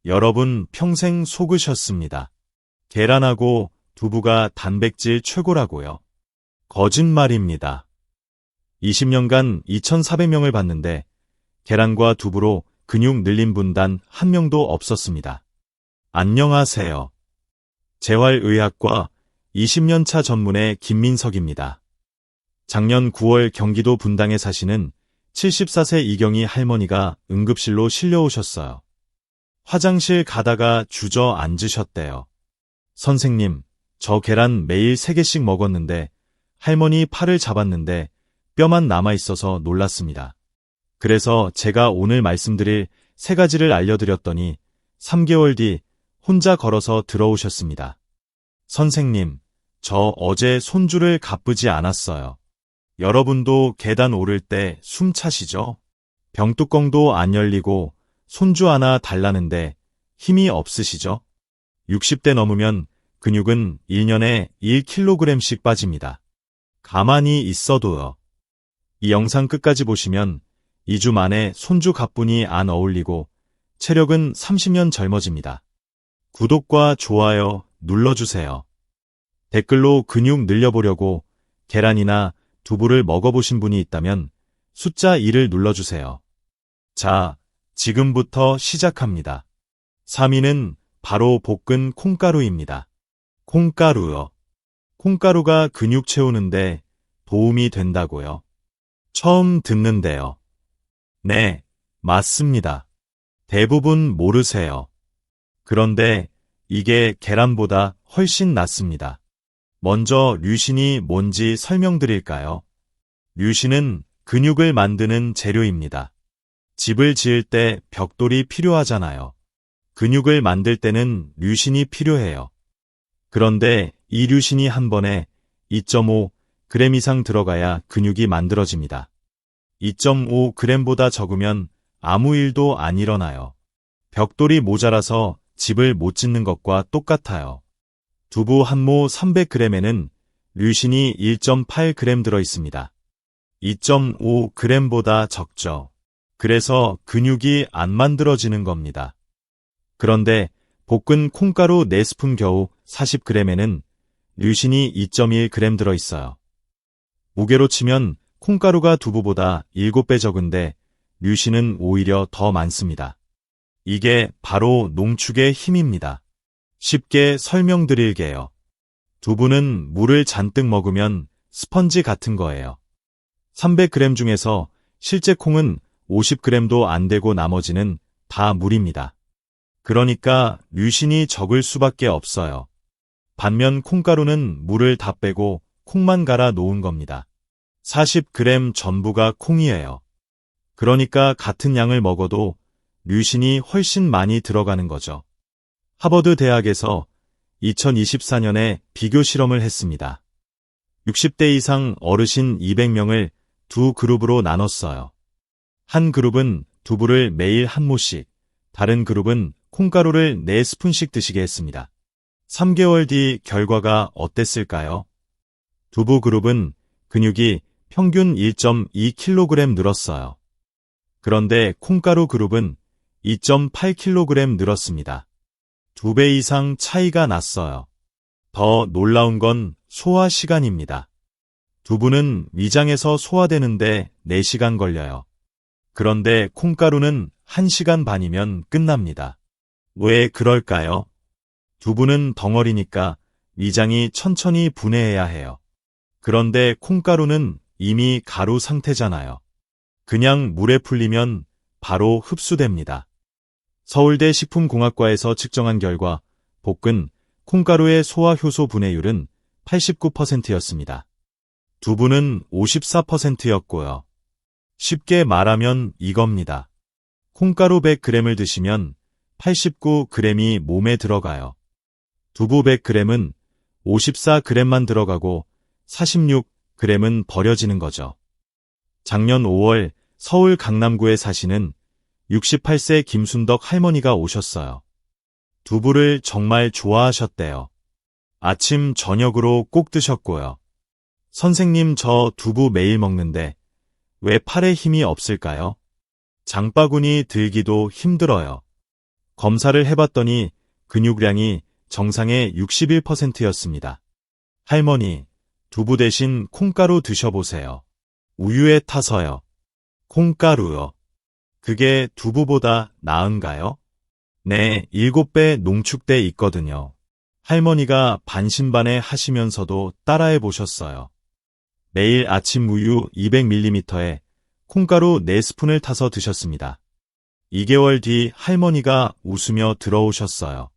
여러분 평생 속으셨습니다. 계란하고 두부가 단백질 최고라고요. 거짓말입니다. 20년간 2,400명을 봤는데 계란과 두부로 근육 늘린 분 단 한 명도 없었습니다. 안녕하세요. 재활의학과 20년차 전문의 김민석입니다. 작년 9월 경기도 분당에 사시는 74세 이경희 할머니가 응급실로 실려오셨어요. 화장실 가다가 주저앉으셨대요. 선생님, 저 계란 매일 3개씩 먹었는데 할머니 팔을 잡았는데 뼈만 남아있어서 놀랐습니다. 그래서 제가 오늘 말씀드릴 3가지를 알려드렸더니 3개월 뒤 혼자 걸어서 들어오셨습니다. 선생님, 저 어제 손주를 가쁘지 않았어요. 여러분도 계단 오를 때 숨 차시죠? 병뚜껑도 안 열리고 손주 하나 달라는데 힘이 없으시죠? 60대 넘으면 근육은 1년에 1kg씩 빠집니다. 가만히 있어도요. 이 영상 끝까지 보시면 2주 만에 손주 가뿐히 안 어울리고 체력은 30년 젊어집니다. 구독과 좋아요 눌러주세요. 댓글로 근육 늘려보려고 계란이나 두부를 먹어보신 분이 있다면 숫자 2를 눌러주세요. 자, 지금부터 시작합니다. 3위는 바로 볶은 콩가루입니다. 콩가루요. 콩가루가 근육 채우는데 도움이 된다고요? 처음 듣는데요. 네, 맞습니다. 대부분 모르세요. 그런데 이게 계란보다 훨씬 낫습니다. 먼저 류신이 뭔지 설명드릴까요? 류신은 근육을 만드는 재료입니다. 집을 지을 때 벽돌이 필요하잖아요. 근육을 만들 때는 류신이 필요해요. 그런데 이 류신이 한 번에 2.5g 이상 들어가야 근육이 만들어집니다. 2.5g보다 적으면 아무 일도 안 일어나요. 벽돌이 모자라서 집을 못 짓는 것과 똑같아요. 두부 한 모 300g에는 류신이 1.8g 들어있습니다. 2.5g보다 적죠. 그래서 근육이 안 만들어지는 겁니다. 그런데 볶은 콩가루 4스푼 겨우 40g에는 류신이 2.1g 들어있어요. 무게로 치면 콩가루가 두부보다 7배 적은데 류신은 오히려 더 많습니다. 이게 바로 농축의 힘입니다. 쉽게 설명드릴게요. 두부는 물을 잔뜩 먹으면 스펀지 같은 거예요. 300g 중에서 실제 콩은 50g도 안 되고 나머지는 다 물입니다. 그러니까 류신이 적을 수밖에 없어요. 반면 콩가루는 물을 다 빼고 콩만 갈아 놓은 겁니다. 40g 전부가 콩이에요. 그러니까 같은 양을 먹어도 류신이 훨씬 많이 들어가는 거죠. 하버드 대학에서 2024년에 비교 실험을 했습니다. 60대 이상 어르신 200명을 두 그룹으로 나눴어요. 한 그룹은 두부를 매일 한 모씩, 다른 그룹은 콩가루를 4스푼씩 드시게 했습니다. 3개월 뒤 결과가 어땠을까요? 두부 그룹은 근육이 평균 1.2kg 늘었어요. 그런데 콩가루 그룹은 2.8kg 늘었습니다. 2배 이상 차이가 났어요. 더 놀라운 건 소화 시간입니다. 두부는 위장에서 소화되는데 4시간 걸려요. 그런데 콩가루는 1시간 반이면 끝납니다. 왜 그럴까요? 두부는 덩어리니까 위장이 천천히 분해해야 해요. 그런데 콩가루는 이미 가루 상태잖아요. 그냥 물에 풀리면 바로 흡수됩니다. 서울대 식품공학과에서 측정한 결과 볶은 콩가루의 소화효소 분해율은 89%였습니다. 두부는 54%였고요. 쉽게 말하면 이겁니다. 콩가루 100g을 드시면 89g이 몸에 들어가요. 두부 100g은 54g만 들어가고 46g은 버려지는 거죠. 작년 5월 서울 강남구에 사시는 68세 김순덕 할머니가 오셨어요. 두부를 정말 좋아하셨대요. 아침, 저녁으로 꼭 드셨고요. 선생님, 저 두부 매일 먹는데 왜 팔에 힘이 없을까요? 장바구니 들기도 힘들어요. 검사를 해봤더니 근육량이 정상의 61%였습니다. 할머니, 두부 대신 콩가루 드셔보세요. 우유에 타서요. 콩가루요. 그게 두부보다 나은가요? 네, 7배 농축돼 있거든요. 할머니가 반신반의 하시면서도 따라해 보셨어요. 매일 아침 우유 200ml에 콩가루 4스푼을 타서 드셨습니다. 2개월 뒤 할머니가 웃으며 들어오셨어요.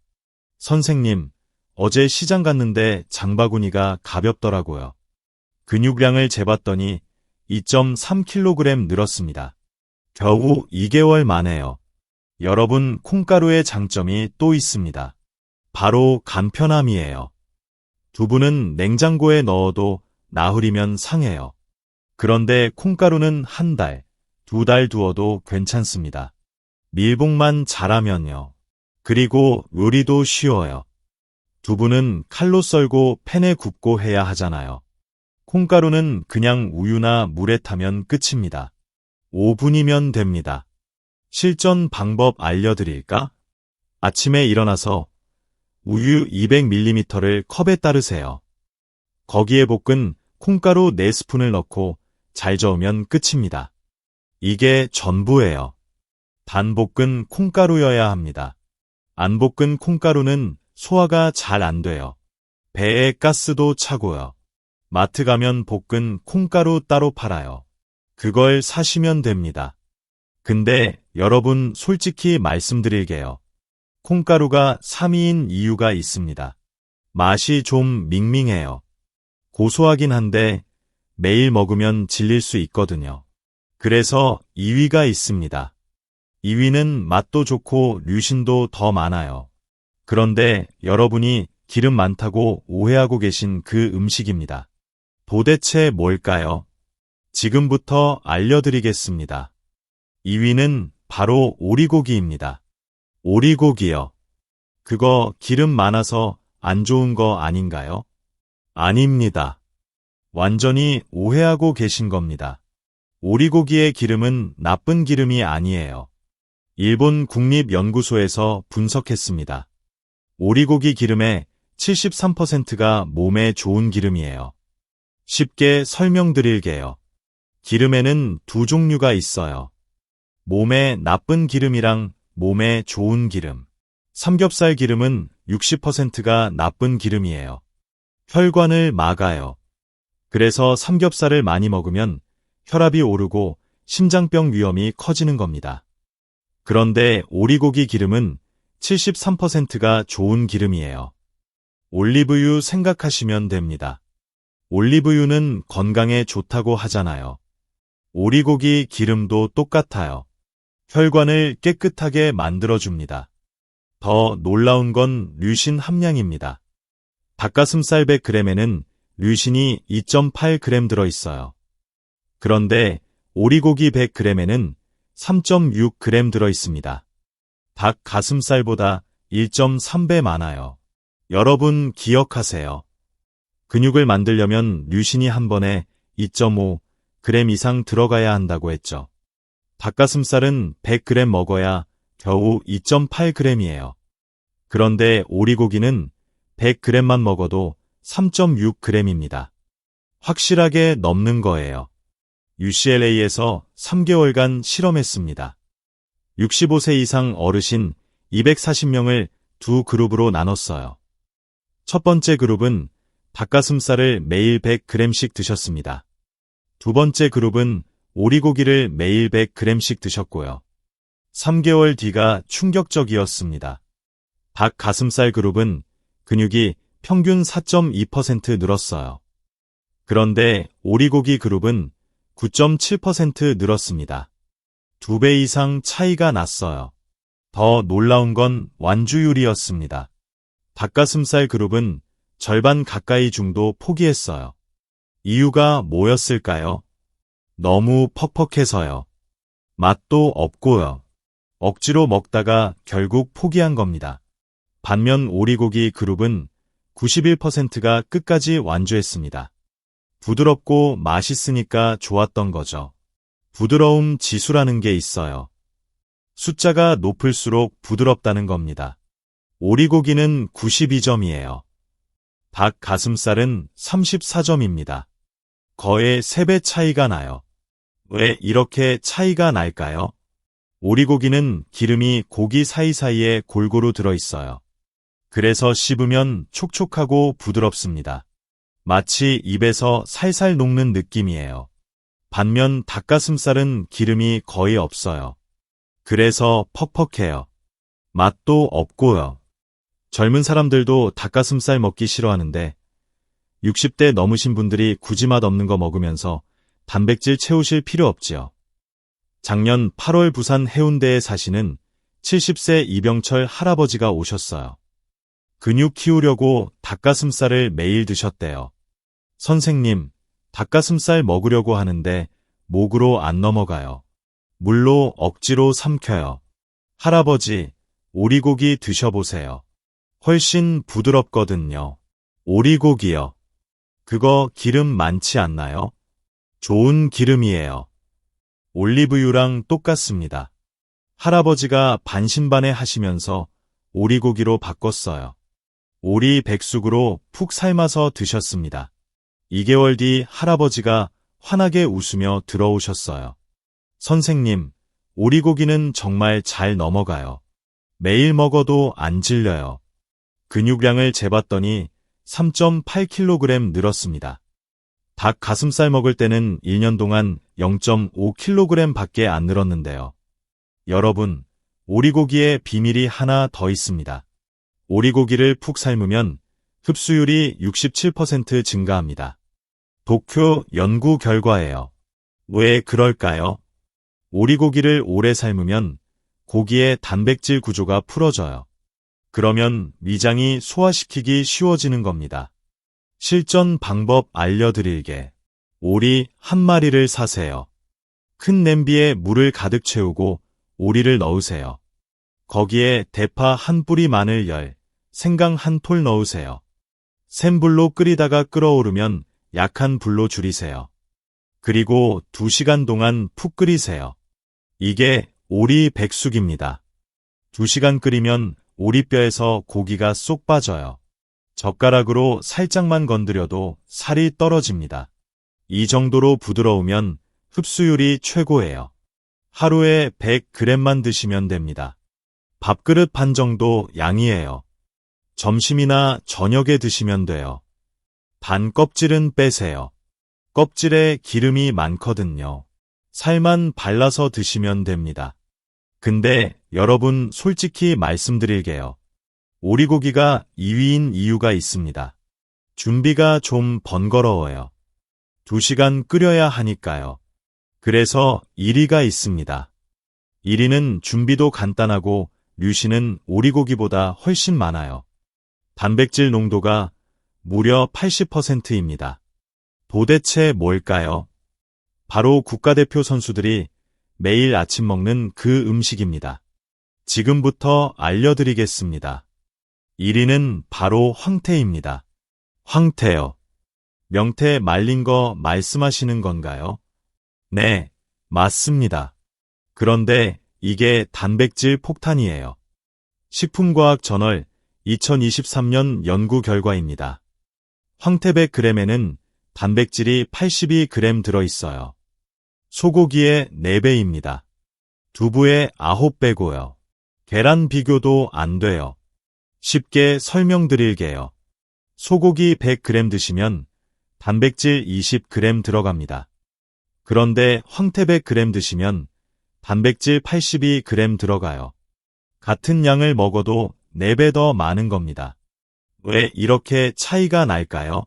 선생님, 어제 시장 갔는데 장바구니가 가볍더라고요. 근육량을 재봤더니 2.3kg 늘었습니다. 겨우 2개월 만에요. 여러분, 콩가루의 장점이 또 있습니다. 바로 간편함이에요. 두부는 냉장고에 넣어도 나흘이면 상해요. 그런데 콩가루는 1달, 2달 두어도 괜찮습니다. 밀봉만 잘하면요. 그리고 요리도 쉬워요. 두부는 칼로 썰고 팬에 굽고 해야 하잖아요. 콩가루는 그냥 우유나 물에 타면 끝입니다. 5분이면 됩니다. 실전 방법 알려드릴까? 아침에 일어나서 우유 200ml를 컵에 따르세요. 거기에 볶은 콩가루 4스푼을 넣고 잘 저으면 끝입니다. 이게 전부예요. 단 볶은 콩가루여야 합니다. 안 볶은 콩가루는 소화가 잘 안 돼요. 배에 가스도 차고요. 마트 가면 볶은 콩가루 따로 팔아요. 그걸 사시면 됩니다. 근데 여러분 솔직히 말씀드릴게요. 콩가루가 3위인 이유가 있습니다. 맛이 좀 밍밍해요. 고소하긴 한데 매일 먹으면 질릴 수 있거든요. 그래서 2위가 있습니다. 2위는 맛도 좋고 류신도 더 많아요. 그런데 여러분이 기름 많다고 오해하고 계신 그 음식입니다. 도대체 뭘까요? 지금부터 알려드리겠습니다. 2위는 바로 오리고기입니다. 오리고기요. 그거 기름 많아서 안 좋은 거 아닌가요? 아닙니다. 완전히 오해하고 계신 겁니다. 오리고기의 기름은 나쁜 기름이 아니에요. 일본 국립연구소에서 분석했습니다. 오리고기 기름의 73%가 몸에 좋은 기름이에요. 쉽게 설명드릴게요. 기름에는 두 종류가 있어요. 몸에 나쁜 기름이랑 몸에 좋은 기름. 삼겹살 기름은 60%가 나쁜 기름이에요. 혈관을 막아요. 그래서 삼겹살을 많이 먹으면 혈압이 오르고 심장병 위험이 커지는 겁니다. 그런데 오리고기 기름은 73%가 좋은 기름이에요. 올리브유 생각하시면 됩니다. 올리브유는 건강에 좋다고 하잖아요. 오리고기 기름도 똑같아요. 혈관을 깨끗하게 만들어줍니다. 더 놀라운 건 류신 함량입니다. 닭가슴살 100g에는 류신이 2.8g 들어있어요. 그런데 오리고기 100g에는 3.6g 들어있습니다. 닭 가슴살보다 1.3배 많아요. 여러분 기억하세요. 근육을 만들려면 류신이 한 번에 2.5g 이상 들어가야 한다고 했죠. 닭가슴살은 100g 먹어야 겨우 2.8g이에요. 그런데 오리고기는 100g만 먹어도 3.6g입니다. 확실하게 넘는 거예요. UCLA에서 3개월간 실험했습니다. 65세 이상 어르신 240명을 두 그룹으로 나눴어요. 첫 번째 그룹은 닭가슴살을 매일 100g씩 드셨습니다. 두 번째 그룹은 오리고기를 매일 100g씩 드셨고요. 3개월 뒤가 충격적이었습니다. 닭 가슴살 그룹은 근육이 평균 4.2% 늘었어요. 그런데 오리고기 그룹은 9.7% 늘었습니다. 2배 이상 차이가 났어요. 더 놀라운 건 완주율이었습니다. 닭가슴살 그룹은 절반 가까이 정도 포기했어요. 이유가 뭐였을까요? 너무 퍽퍽해서요. 맛도 없고요. 억지로 먹다가 결국 포기한 겁니다. 반면 오리고기 그룹은 91%가 끝까지 완주했습니다. 부드럽고 맛있으니까 좋았던 거죠. 부드러움 지수라는 게 있어요. 숫자가 높을수록 부드럽다는 겁니다. 오리고기는 92점이에요. 닭 가슴살은 34점입니다. 거의 3배 차이가 나요. 왜 이렇게 차이가 날까요? 오리고기는 기름이 고기 사이사이에 골고루 들어있어요. 그래서 씹으면 촉촉하고 부드럽습니다. 마치 입에서 살살 녹는 느낌이에요. 반면 닭가슴살은 기름이 거의 없어요. 그래서 퍽퍽해요. 맛도 없고요. 젊은 사람들도 닭가슴살 먹기 싫어하는데 60대 넘으신 분들이 굳이 맛 없는 거 먹으면서 단백질 채우실 필요 없지요. 작년 8월 부산 해운대에 사시는 70세 이병철 할아버지가 오셨어요. 근육 키우려고 닭가슴살을 매일 드셨대요. 선생님, 닭가슴살 먹으려고 하는데 목으로 안 넘어가요. 물로 억지로 삼켜요. 할아버지, 오리고기 드셔보세요. 훨씬 부드럽거든요. 오리고기요. 그거 기름 많지 않나요? 좋은 기름이에요. 올리브유랑 똑같습니다. 할아버지가 반신반의 하시면서 오리고기로 바꿨어요. 오리 백숙으로 푹 삶아서 드셨습니다. 2개월 뒤 할아버지가 환하게 웃으며 들어오셨어요. 선생님, 오리고기는 정말 잘 넘어가요. 매일 먹어도 안 질려요. 근육량을 재봤더니 3.8kg 늘었습니다. 닭 가슴살 먹을 때는 1년 동안 0.5kg 밖에 안 늘었는데요. 여러분, 오리고기에 비밀이 하나 더 있습니다. 오리고기를 푹 삶으면 흡수율이 67% 증가합니다. 도쿄 연구 결과예요. 왜 그럴까요? 오리고기를 오래 삶으면 고기의 단백질 구조가 풀어져요. 그러면 위장이 소화시키기 쉬워지는 겁니다. 실전 방법 알려드릴게. 오리 한 마리를 사세요. 큰 냄비에 물을 가득 채우고 오리를 넣으세요. 거기에 대파 한 뿌리, 마늘 10, 생강 한 톨 넣으세요. 센 불로 끓이다가 끓어오르면 약한 불로 줄이세요. 그리고 2시간 동안 푹 끓이세요. 이게 오리 백숙입니다. 2시간 끓이면 오리뼈에서 고기가 쏙 빠져요. 젓가락으로 살짝만 건드려도 살이 떨어집니다. 이 정도로 부드러우면 흡수율이 최고예요. 하루에 100g만 드시면 됩니다. 밥그릇 반 정도 양이에요. 점심이나 저녁에 드시면 돼요. 단 껍질은 빼세요. 껍질에 기름이 많거든요. 살만 발라서 드시면 됩니다. 근데 여러분 솔직히 말씀드릴게요. 오리고기가 2위인 이유가 있습니다. 준비가 좀 번거로워요. 2시간 끓여야 하니까요. 그래서 1위가 있습니다. 1위는 준비도 간단하고 류신은 오리고기보다 훨씬 많아요. 단백질 농도가 무려 80%입니다. 도대체 뭘까요? 바로 국가대표 선수들이 매일 아침 먹는 그 음식입니다. 지금부터 알려드리겠습니다. 1위는 바로 황태입니다. 황태요. 명태 말린 거 말씀하시는 건가요? 네, 맞습니다. 그런데 이게 단백질 폭탄이에요. 식품과학 저널 2023년 연구 결과입니다. 황태 100g에는 단백질이 82g 들어있어요. 소고기의 4배입니다. 두부의 9배고요. 계란 비교도 안 돼요. 쉽게 설명드릴게요. 소고기 100g 드시면 단백질 20g 들어갑니다. 그런데 황태 100g 드시면 단백질 82g 들어가요. 같은 양을 먹어도 4배 더 많은 겁니다. 왜 이렇게 차이가 날까요?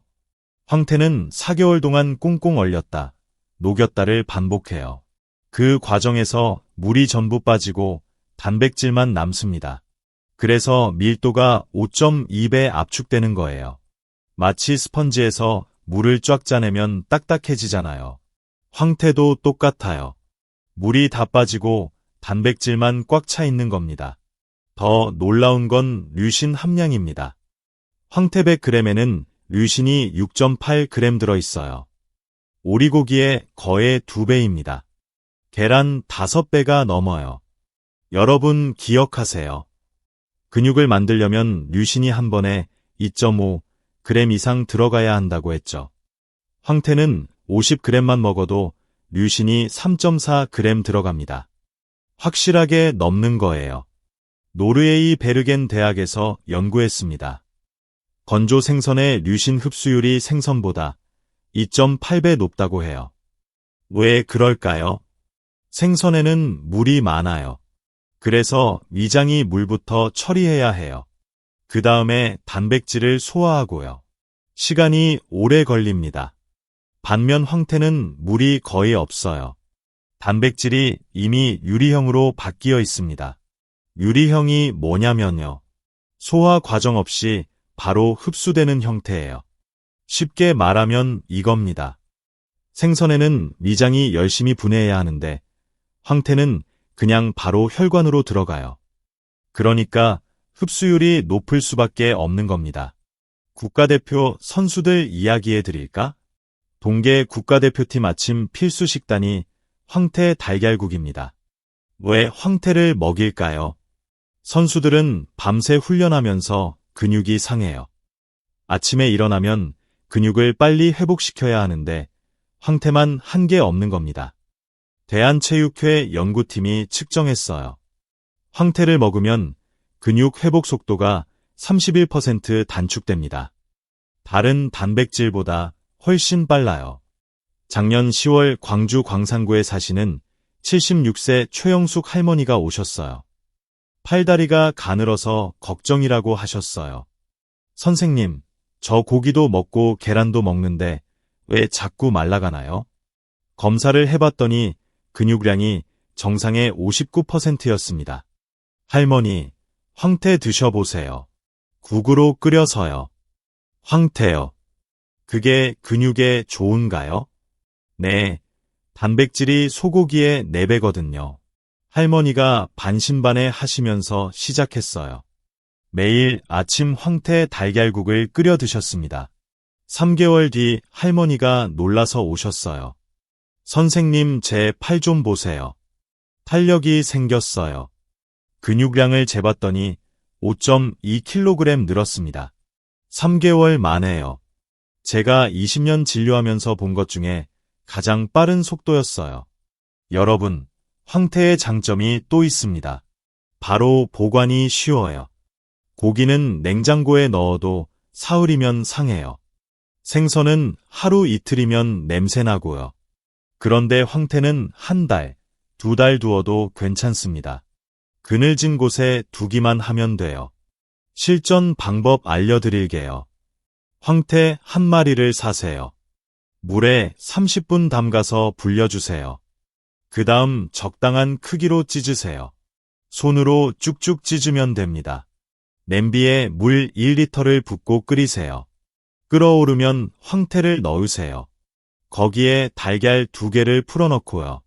황태는 4개월 동안 꽁꽁 얼렸다, 녹였다를 반복해요. 그 과정에서 물이 전부 빠지고 단백질만 남습니다. 그래서 밀도가 5.2배 압축되는 거예요. 마치 스펀지에서 물을 쫙 짜내면 딱딱해지잖아요. 황태도 똑같아요. 물이 다 빠지고 단백질만 꽉 차 있는 겁니다. 더 놀라운 건 류신 함량입니다. 황태 100g에는 류신이 6.8g 들어있어요. 오리고기의 거의 2배입니다. 계란 5배가 넘어요. 여러분 기억하세요. 근육을 만들려면 류신이 한 번에 2.5g 이상 들어가야 한다고 했죠. 황태는 50g만 먹어도 류신이 3.4g 들어갑니다. 확실하게 넘는 거예요. 노르웨이 베르겐 대학에서 연구했습니다. 건조 생선의 류신 흡수율이 생선보다 2.8배 높다고 해요. 왜 그럴까요? 생선에는 물이 많아요. 그래서 위장이 물부터 처리해야 해요. 그 다음에 단백질을 소화하고요. 시간이 오래 걸립니다. 반면 황태는 물이 거의 없어요. 단백질이 이미 유리형으로 바뀌어 있습니다. 유리형이 뭐냐면요. 소화 과정 없이 바로 흡수되는 형태예요. 쉽게 말하면 이겁니다. 생선에는 위장이 열심히 분해해야 하는데 황태는 그냥 바로 혈관으로 들어가요. 그러니까 흡수율이 높을 수밖에 없는 겁니다. 국가대표 선수들 이야기해 드릴까? 동계 국가대표팀 아침 필수 식단이 황태 달걀국입니다. 왜 황태를 먹일까요? 선수들은 밤새 훈련하면서 근육이 상해요. 아침에 일어나면 근육을 빨리 회복시켜야 하는데 황태만 한계 없는 겁니다. 대한체육회 연구팀이 측정했어요. 황태를 먹으면 근육 회복 속도가 31% 단축됩니다. 다른 단백질보다 훨씬 빨라요. 작년 10월 광주 광산구에 사시는 76세 최영숙 할머니가 오셨어요. 팔다리가 가늘어서 걱정이라고 하셨어요. 선생님, 저 고기도 먹고 계란도 먹는데 왜 자꾸 말라가나요? 검사를 해봤더니 근육량이 정상의 59%였습니다. 할머니, 황태 드셔보세요. 국으로 끓여서요. 황태요. 그게 근육에 좋은가요? 네, 단백질이 소고기의 4배거든요. 할머니가 반신반의 하시면서 시작했어요. 매일 아침 황태 달걀국을 끓여 드셨습니다. 3개월 뒤 할머니가 놀라서 오셨어요. 선생님, 제 팔 좀 보세요. 탄력이 생겼어요. 근육량을 재봤더니 5.2kg 늘었습니다. 3개월 만에요. 제가 20년 진료하면서 본 것 중에 가장 빠른 속도였어요. 여러분, 황태의 장점이 또 있습니다. 바로 보관이 쉬워요. 고기는 냉장고에 넣어도 사흘이면 상해요. 생선은 하루 이틀이면 냄새나고요. 그런데 황태는 한 달, 2달 두어도 괜찮습니다. 그늘진 곳에 두기만 하면 돼요. 실전 방법 알려드릴게요. 황태 한 마리를 사세요. 물에 30분 담가서 불려주세요. 그 다음 적당한 크기로 찢으세요. 손으로 쭉쭉 찢으면 됩니다. 냄비에 물 1리터를 붓고 끓이세요. 끓어오르면 황태를 넣으세요. 거기에 달걀 2개를 풀어넣고요.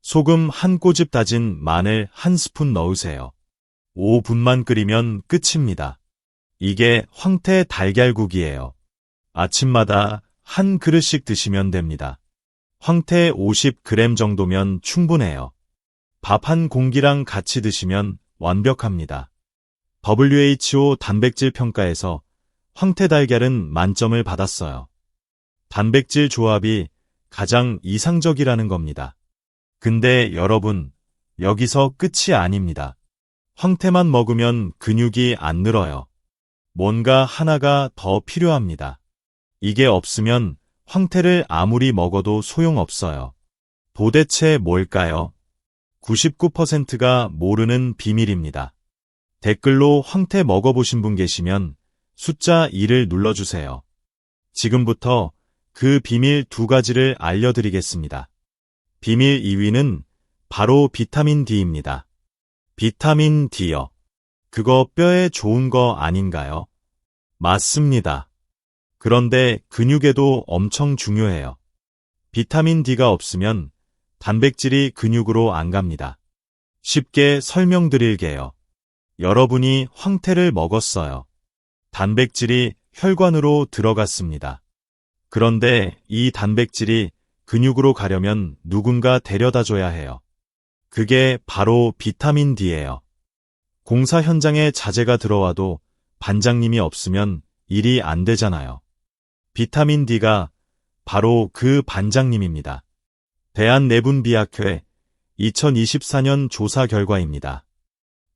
소금 한 꼬집 다진 마늘 한 스푼 넣으세요. 5분만 끓이면 끝입니다. 이게 황태 달걀국이에요. 아침마다 한 그릇씩 드시면 됩니다. 황태 50g 정도면 충분해요. 밥 한 공기랑 같이 드시면 완벽합니다. WHO 단백질 평가에서 황태 달걀은 만점을 받았어요. 단백질 조합이 가장 이상적이라는 겁니다. 근데 여러분, 여기서 끝이 아닙니다. 황태만 먹으면 근육이 안 늘어요. 뭔가 하나가 더 필요합니다. 이게 없으면 황태를 아무리 먹어도 소용없어요. 도대체 뭘까요? 99%가 모르는 비밀입니다. 댓글로 황태 먹어보신 분 계시면 숫자 2를 눌러주세요. 지금부터 그 비밀 2가지를 알려드리겠습니다. 비밀 2위는 바로 비타민 D입니다. 비타민 D요. 그거 뼈에 좋은 거 아닌가요? 맞습니다. 그런데 근육에도 엄청 중요해요. 비타민 D가 없으면 단백질이 근육으로 안 갑니다. 쉽게 설명드릴게요. 여러분이 황태를 먹었어요. 단백질이 혈관으로 들어갔습니다. 그런데 이 단백질이 근육으로 가려면 누군가 데려다 줘야 해요. 그게 바로 비타민 D예요. 공사 현장에 자재가 들어와도 반장님이 없으면 일이 안 되잖아요. 비타민 D가 바로 그 반장님입니다. 대한내분비학회 2024년 조사 결과입니다.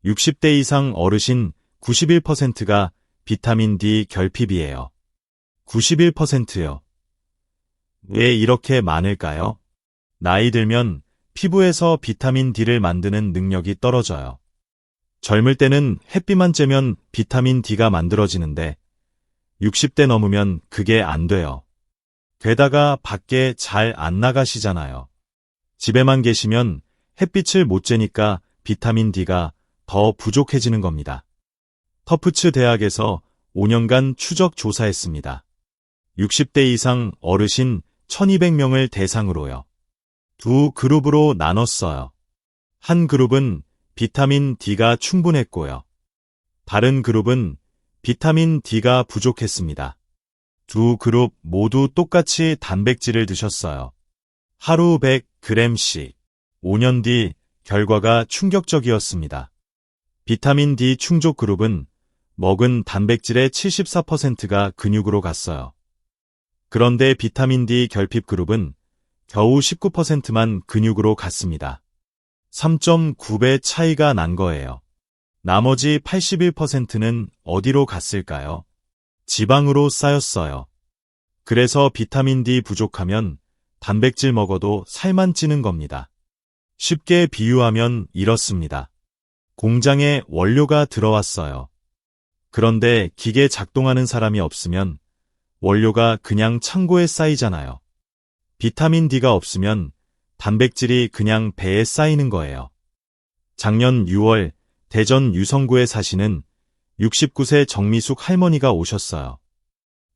60대 이상 어르신 91%가 비타민 D 결핍이에요. 91%요. 왜 이렇게 많을까요? 나이 들면 피부에서 비타민 D를 만드는 능력이 떨어져요. 젊을 때는 햇빛만 쬐면 비타민 D가 만들어지는데 60대 넘으면 그게 안 돼요. 게다가 밖에 잘 안 나가시잖아요. 집에만 계시면 햇빛을 못 쬐니까 비타민 D가 더 부족해지는 겁니다. 터프츠 대학에서 5년간 추적 조사했습니다. 60대 이상 어르신 1200명을 대상으로요. 두 그룹으로 나눴어요. 한 그룹은 비타민 D가 충분했고요. 다른 그룹은 비타민 D가 부족했습니다. 두 그룹 모두 똑같이 단백질을 드셨어요. 하루 100g씩. 5년 뒤 결과가 충격적이었습니다. 비타민 D 충족 그룹은 먹은 단백질의 74%가 근육으로 갔어요. 그런데 비타민 D 결핍 그룹은 겨우 19%만 근육으로 갔습니다. 3.9배 차이가 난 거예요. 나머지 81%는 어디로 갔을까요? 지방으로 쌓였어요. 그래서 비타민 D 부족하면 단백질 먹어도 살만 찌는 겁니다. 쉽게 비유하면 이렇습니다. 공장에 원료가 들어왔어요. 그런데 기계 작동하는 사람이 없으면 원료가 그냥 창고에 쌓이잖아요. 비타민 D가 없으면 단백질이 그냥 배에 쌓이는 거예요. 작년 6월 대전 유성구에 사시는 69세 정미숙 할머니가 오셨어요.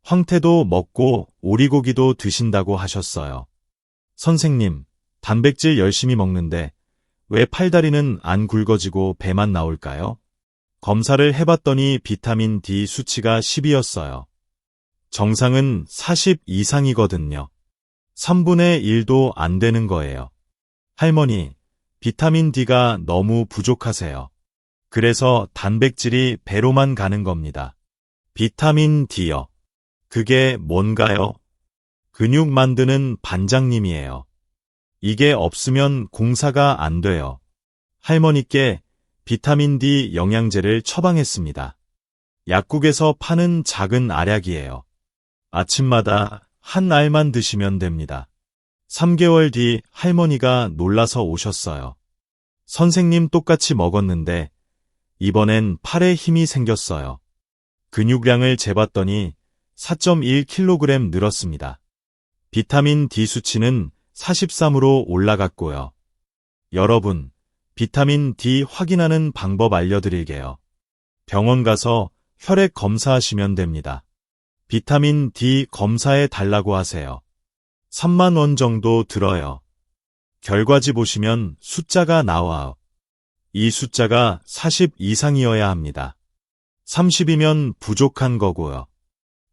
황태도 먹고 오리고기도 드신다고 하셨어요. 선생님, 단백질 열심히 먹는데 왜 팔다리는 안 굵어지고 배만 나올까요? 검사를 해봤더니 비타민 D 수치가 10이었어요. 정상은 40 이상이거든요. 3분의 1도 안 되는 거예요. 할머니, 비타민 D가 너무 부족하세요. 그래서 단백질이 배로만 가는 겁니다. 비타민 D요. 그게 뭔가요? 근육 만드는 반장님이에요. 이게 없으면 공사가 안 돼요. 할머니께 비타민 D 영양제를 처방했습니다. 약국에서 파는 작은 알약이에요. 아침마다 한 알만 드시면 됩니다. 3개월 뒤 할머니가 놀라서 오셨어요. 선생님 똑같이 먹었는데 이번엔 팔에 힘이 생겼어요. 근육량을 재봤더니 4.1kg 늘었습니다. 비타민 D 수치는 43으로 올라갔고요. 여러분, 비타민 D 확인하는 방법 알려드릴게요. 병원 가서 혈액 검사하시면 됩니다. 비타민 D 검사해 달라고 하세요. 3만 원 정도 들어요. 결과지 보시면 숫자가 나와요. 이 숫자가 40 이상이어야 합니다. 30이면 부족한 거고요.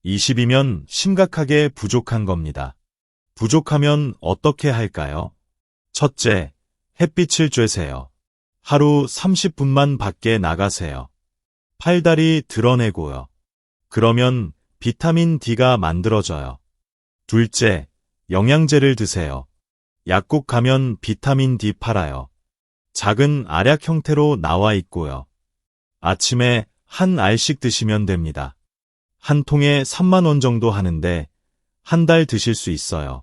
20이면 심각하게 부족한 겁니다. 부족하면 어떻게 할까요? 첫째, 햇빛을 쬐세요. 하루 30분만 밖에 나가세요. 팔다리 드러내고요. 그러면 비타민 D가 만들어져요. 둘째, 영양제를 드세요. 약국 가면 비타민 D 팔아요. 작은 알약 형태로 나와 있고요. 아침에 한 알씩 드시면 됩니다. 한 통에 3만 원 정도 하는데 한 달 드실 수 있어요.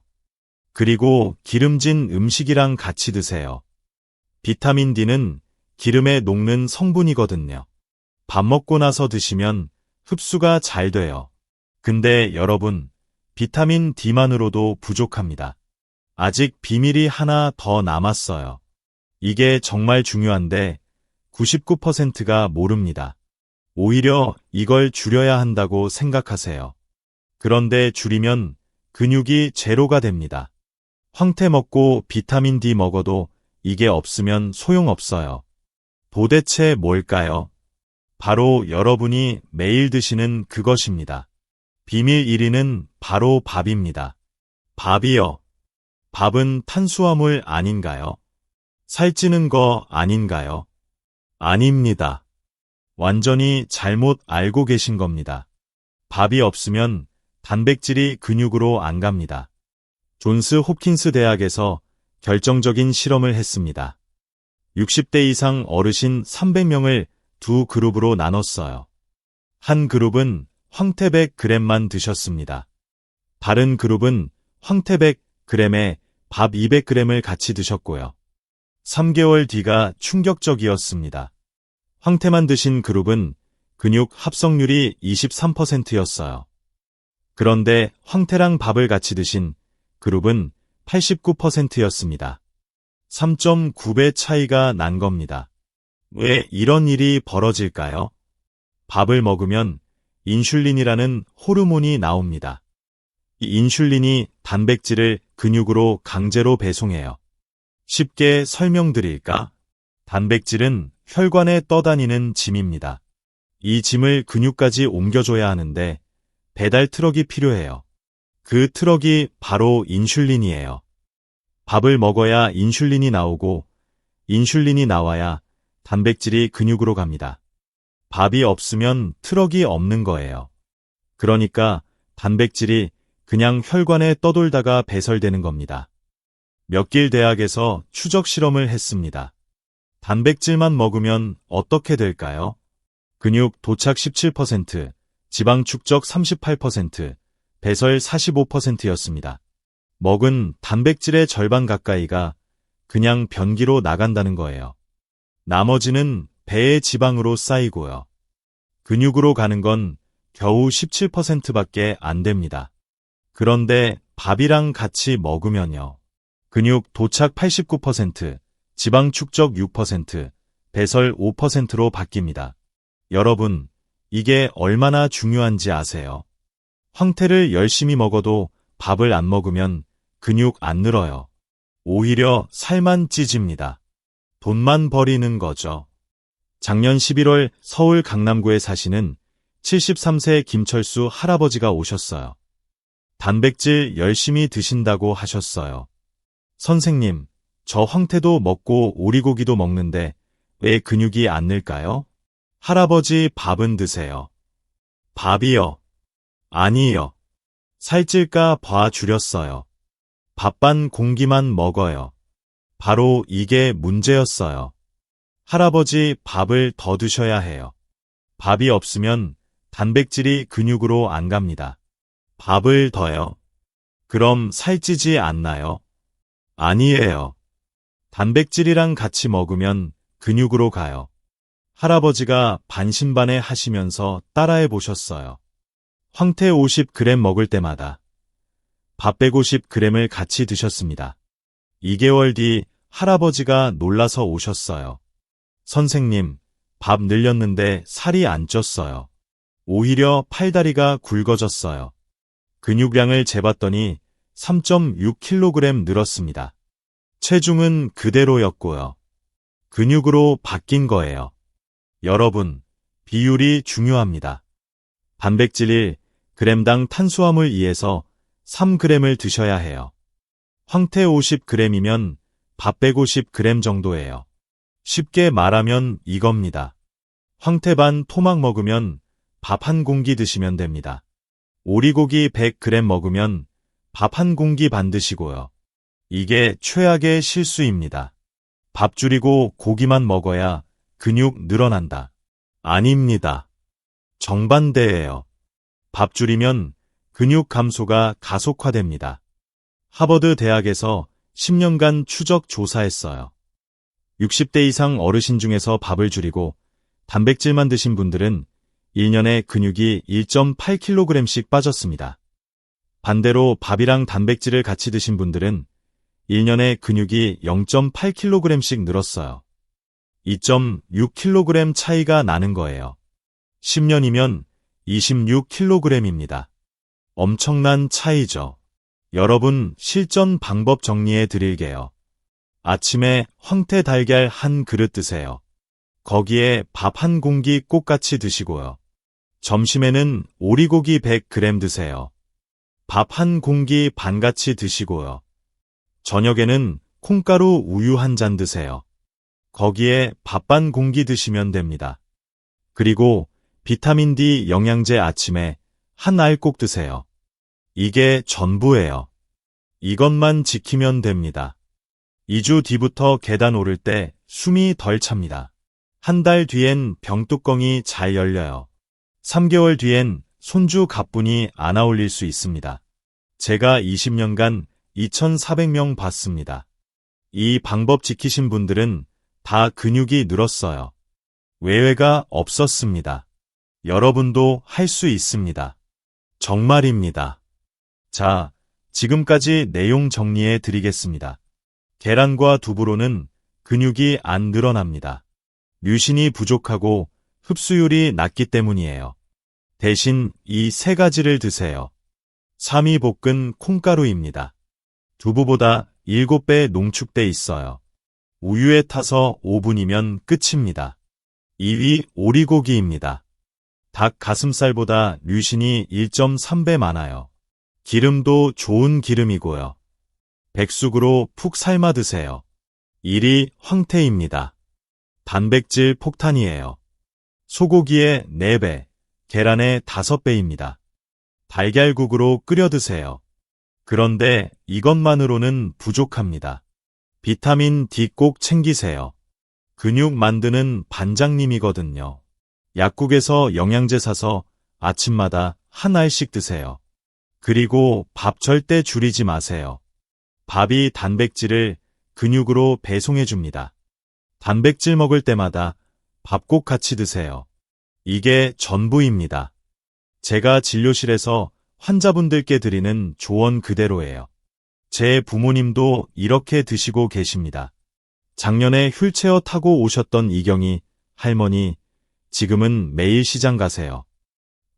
그리고 기름진 음식이랑 같이 드세요. 비타민 D는 기름에 녹는 성분이거든요. 밥 먹고 나서 드시면 흡수가 잘 돼요. 근데 여러분, 비타민 D만으로도 부족합니다. 아직 비밀이 하나 더 남았어요. 이게 정말 중요한데 99%가 모릅니다. 오히려 이걸 줄여야 한다고 생각하세요. 그런데 줄이면 근육이 제로가 됩니다. 황태 먹고 비타민 D 먹어도 이게 없으면 소용없어요. 도대체 뭘까요? 바로 여러분이 매일 드시는 그것입니다. 비밀 1위는 바로 밥입니다. 밥이요. 밥은 탄수화물 아닌가요? 살찌는 거 아닌가요? 아닙니다. 완전히 잘못 알고 계신 겁니다. 밥이 없으면 단백질이 근육으로 안 갑니다. 존스 홉킨스 대학에서 결정적인 실험을 했습니다. 60대 이상 어르신 300명을 두 그룹으로 나눴어요. 한 그룹은 황태 100g만 드셨습니다. 다른 그룹은 황태 100g에 밥 200g을 같이 드셨고요. 3개월 뒤가 충격적이었습니다. 황태만 드신 그룹은 근육 합성률이 23%였어요. 그런데 황태랑 밥을 같이 드신 그룹은 89%였습니다. 3.9배 차이가 난 겁니다. 왜 이런 일이 벌어질까요? 밥을 먹으면 인슐린이라는 호르몬이 나옵니다. 이 인슐린이 단백질을 근육으로 강제로 배송해요. 쉽게 설명드릴까? 단백질은 혈관에 떠다니는 짐입니다. 이 짐을 근육까지 옮겨줘야 하는데 배달 트럭이 필요해요. 그 트럭이 바로 인슐린이에요. 밥을 먹어야 인슐린이 나오고 인슐린이 나와야 단백질이 근육으로 갑니다. 밥이 없으면 트럭이 없는 거예요. 그러니까 단백질이 그냥 혈관에 떠돌다가 배설되는 겁니다. 맥길 대학에서 추적 실험을 했습니다. 단백질만 먹으면 어떻게 될까요? 근육 도착 17%, 지방 축적 38%, 배설 45%였습니다. 먹은 단백질의 절반 가까이가 그냥 변기로 나간다는 거예요. 나머지는 배의 지방으로 쌓이고요. 근육으로 가는 건 겨우 17%밖에 안 됩니다. 그런데 밥이랑 같이 먹으면요. 근육 도착 89%, 지방 축적 6%, 배설 5%로 바뀝니다. 여러분, 이게 얼마나 중요한지 아세요? 황태를 열심히 먹어도 밥을 안 먹으면 근육 안 늘어요. 오히려 살만 찌집니다. 돈만 버리는 거죠. 작년 11월 서울 강남구에 사시는 73세 김철수 할아버지가 오셨어요. 단백질 열심히 드신다고 하셨어요. 선생님, 저 황태도 먹고 오리고기도 먹는데 왜 근육이 안 늘까요? 할아버지 밥은 드세요. 밥이요? 아니요. 살찔까 봐 줄였어요. 밥반 공기만 먹어요. 바로 이게 문제였어요. 할아버지 밥을 더 드셔야 해요. 밥이 없으면 단백질이 근육으로 안 갑니다. 밥을 더요. 그럼 살찌지 않나요? 아니에요. 단백질이랑 같이 먹으면 근육으로 가요. 할아버지가 반신반의 하시면서 따라해 보셨어요. 황태 50g 먹을 때마다 밥 150g을 같이 드셨습니다. 2개월 뒤 할아버지가 놀라서 오셨어요. 선생님, 밥 늘렸는데 살이 안 쪘어요. 오히려 팔다리가 굵어졌어요. 근육량을 재봤더니 3.6kg 늘었습니다. 체중은 그대로였고요. 근육으로 바뀐 거예요. 여러분, 비율이 중요합니다. 단백질 1g당 탄수화물 2에서 3g을 드셔야 해요. 황태 50g이면 밥 150g 정도예요. 쉽게 말하면 이겁니다. 황태 반 토막 먹으면 밥 한 공기 드시면 됩니다. 오리고기 100g 먹으면 밥 한 공기 반 드시고요. 이게 최악의 실수입니다. 밥 줄이고 고기만 먹어야 근육 늘어난다. 아닙니다. 정반대예요. 밥 줄이면 근육 감소가 가속화됩니다. 하버드 대학에서 10년간 추적 조사했어요. 60대 이상 어르신 중에서 밥을 줄이고 단백질만 드신 분들은 1년에 근육이 1.8kg씩 빠졌습니다. 반대로 밥이랑 단백질을 같이 드신 분들은 1년에 근육이 0.8kg씩 늘었어요. 2.6kg 차이가 나는 거예요. 10년이면 26kg입니다. 엄청난 차이죠. 여러분, 실전 방법 정리해 드릴게요. 아침에 황태 달걀 한 그릇 드세요. 거기에 밥 한 공기 꼭 같이 드시고요. 점심에는 오리고기 100g 드세요. 밥 한 공기 반 같이 드시고요. 저녁에는 콩가루 우유 한 잔 드세요. 거기에 밥 반 공기 드시면 됩니다. 그리고 비타민 D 영양제 아침에 한 알 꼭 드세요. 이게 전부예요. 이것만 지키면 됩니다. 2주 뒤부터 계단 오를 때 숨이 덜 찹니다. 한 달 뒤엔 병뚜껑이 잘 열려요. 3개월 뒤엔 손주 가뿐히 안아 올릴 수 있습니다. 제가 20년간 2,400명 봤습니다. 이 방법 지키신 분들은 다 근육이 늘었어요. 외회가 없었습니다. 여러분도 할 수 있습니다. 정말입니다. 자, 지금까지 내용 정리해 드리겠습니다. 계란과 두부로는 근육이 안 늘어납니다. 류신이 부족하고 흡수율이 낮기 때문이에요. 대신 이 세 가지를 드세요. 3위 볶은 콩가루입니다. 두부보다 7배 농축돼 있어요. 우유에 타서 5분이면 끝입니다. 2위 오리고기입니다. 닭 가슴살보다 류신이 1.3배 많아요. 기름도 좋은 기름이고요. 백숙으로 푹 삶아 드세요. 1위 황태입니다. 단백질 폭탄이에요. 소고기의 4배, 계란의 5배입니다. 달걀국으로 끓여 드세요. 그런데 이것만으로는 부족합니다. 비타민 D 꼭 챙기세요. 근육 만드는 반장님이거든요. 약국에서 영양제 사서 아침마다 한 알씩 드세요. 그리고 밥 절대 줄이지 마세요. 밥이 단백질을 근육으로 배송해 줍니다. 단백질 먹을 때마다 밥 꼭 같이 드세요. 이게 전부입니다. 제가 진료실에서 환자분들께 드리는 조언 그대로예요. 제 부모님도 이렇게 드시고 계십니다. 작년에 휠체어 타고 오셨던 이경희 할머니, 지금은 매일 시장 가세요.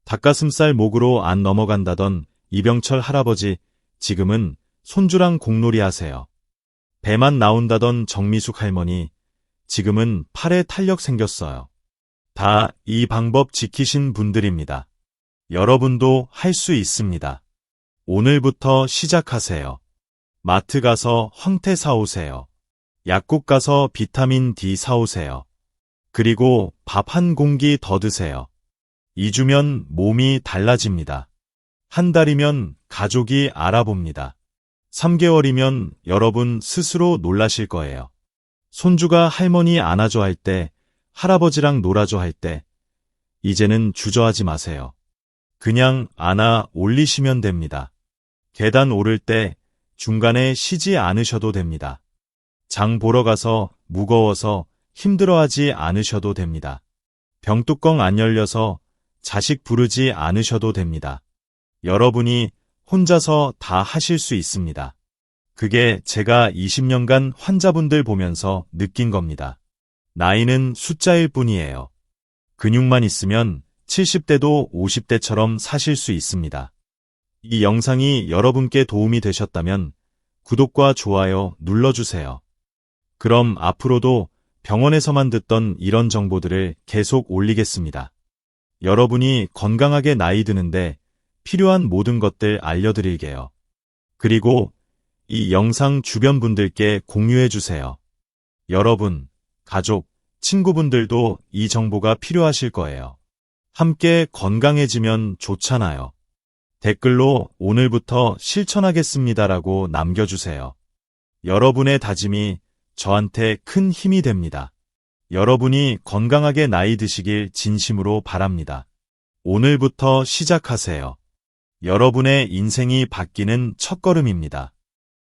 닭가슴살 목으로 안 넘어간다던 이병철 할아버지, 지금은 손주랑 공놀이 하세요. 배만 나온다던 정미숙 할머니, 지금은 팔에 탄력 생겼어요. 다 이 방법 지키신 분들입니다. 여러분도 할 수 있습니다. 오늘부터 시작하세요. 마트 가서 황태 사오세요. 약국 가서 비타민 D 사오세요. 그리고 밥 한 공기 더 드세요. 2주면 몸이 달라집니다. 한 달이면 가족이 알아봅니다. 3개월이면 여러분 스스로 놀라실 거예요. 손주가 할머니 안아줘 할 때, 할아버지랑 놀아줘 할 때, 이제는 주저하지 마세요. 그냥 안아 올리시면 됩니다. 계단 오를 때 중간에 쉬지 않으셔도 됩니다. 장 보러 가서 무거워서 힘들어하지 않으셔도 됩니다. 병뚜껑 안 열려서 자식 부르지 않으셔도 됩니다. 여러분이 혼자서 다 하실 수 있습니다. 그게 제가 20년간 환자분들 보면서 느낀 겁니다. 나이는 숫자일 뿐이에요. 근육만 있으면 70대도 50대처럼 사실 수 있습니다. 이 영상이 여러분께 도움이 되셨다면 구독과 좋아요 눌러주세요. 그럼 앞으로도 병원에서만 듣던 이런 정보들을 계속 올리겠습니다. 여러분이 건강하게 나이 드는데 필요한 모든 것들 알려드릴게요. 그리고 이 영상 주변 분들께 공유해주세요. 여러분, 가족, 친구분들도 이 정보가 필요하실 거예요. 함께 건강해지면 좋잖아요. 댓글로 오늘부터 실천하겠습니다라고 남겨주세요. 여러분의 다짐이 저한테 큰 힘이 됩니다. 여러분이 건강하게 나이 드시길 진심으로 바랍니다. 오늘부터 시작하세요. 여러분의 인생이 바뀌는 첫걸음입니다.